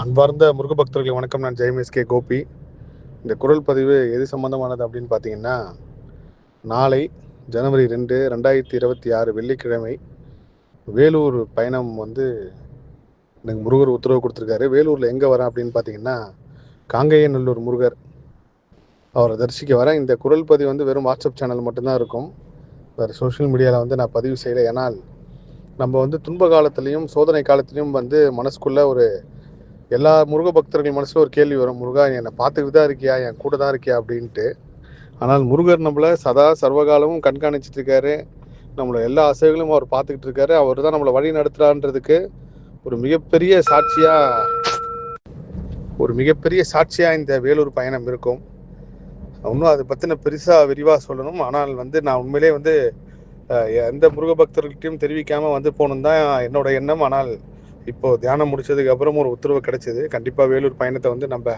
அன்பார்ந்த முருக பக்தர்களுக்கு வணக்கம். நான் ஜெயம் கோபி. இந்த குரல் பதிவு எது சம்பந்தமானது அப்படின்னு பார்த்தீங்கன்னா, நாளை ஜனவரி 2, 2026 வெள்ளிக்கிழமை வேலூர் பயணம் எனக்கு முருகர் உத்தரவு கொடுத்துருக்காரு. வேலூரில் எங்கே வரேன் அப்படின்னு பார்த்தீங்கன்னா, காங்கேயநல்லூர் முருகர் அவரை தரிசிக்க வரேன். இந்த குரல் பதிவு வெறும் வாட்ஸ்அப் சேனல் மட்டும்தான் இருக்கும். வேறு சோஷியல் மீடியாவில் நான் பதிவு செய்யலை. ஏன்னால் நம்ம துன்ப காலத்திலையும் சோதனை காலத்திலையும் மனசுக்குள்ளே எல்லா முருக பக்தர்கள் மனசில் ஒரு கேள்வி வரும். முருகா, என்னை பார்த்துக்கிட்டு தான் இருக்கியா, என் கூட தான் இருக்கியா அப்படின்ட்டு. ஆனால் முருகர் நம்மளை சதா சர்வகாலமும் கண்காணிச்சிட்டு இருக்காரு. நம்மளை எல்லா அசைவுகளும் அவர் பார்த்துக்கிட்டு இருக்காரு. அவர் தான் நம்மளை வழி நடத்துகிறான்றதுக்கு ஒரு மிகப்பெரிய சாட்சியாக இந்த வேலூர் பயணம் இருக்கும். இன்னும் அதை பற்றின பெருசாக விரிவாக சொல்லணும். ஆனால் நான் உண்மையிலே எந்த முருக பக்தர்கள்ட்டையும் தெரிவிக்காமல் போகணும் தான் என்னோட எண்ணம். ஆனால் இப்போது தியானம் முடிச்சதுக்கு அப்புறம் ஒரு உத்தரவு கிடைச்சிது. கண்டிப்பாக வேலூர் பயணத்தை நம்ம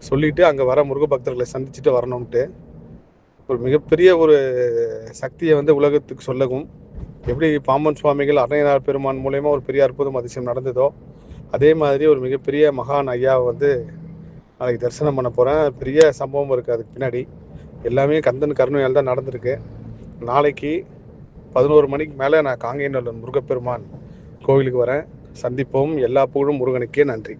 சொல்லிட்டு அங்கே வர முருக பக்தர்களை சந்திச்சுட்டு வரணும்ட்டு ஒரு மிகப்பெரிய ஒரு சக்தியை உலகத்துக்கு சொல்லவும், எப்படி பாம்பன் சுவாமிகள் அன்னையனார் பெருமான் மூலயமா ஒரு பெரிய அற்புதம் அதிசயம் நடந்ததோ, அதே மாதிரி ஒரு மிகப்பெரிய மகான் ஐயாவை நாளைக்கு தரிசனம் பண்ண போகிறேன். பெரிய சம்பவம் இருக்குது அதுக்கு பின்னாடி. எல்லாமே கந்தன் கருணையால் தான் நடந்திருக்கு. நாளைக்கு 11 மணிக்கு மேலே நான் காங்கேயநல்லூர் முருகப்பெருமான் கோவிலுக்கு வரேன். சந்திப்போம். எல்லா புகழும் முருகனுக்கே. நன்றி.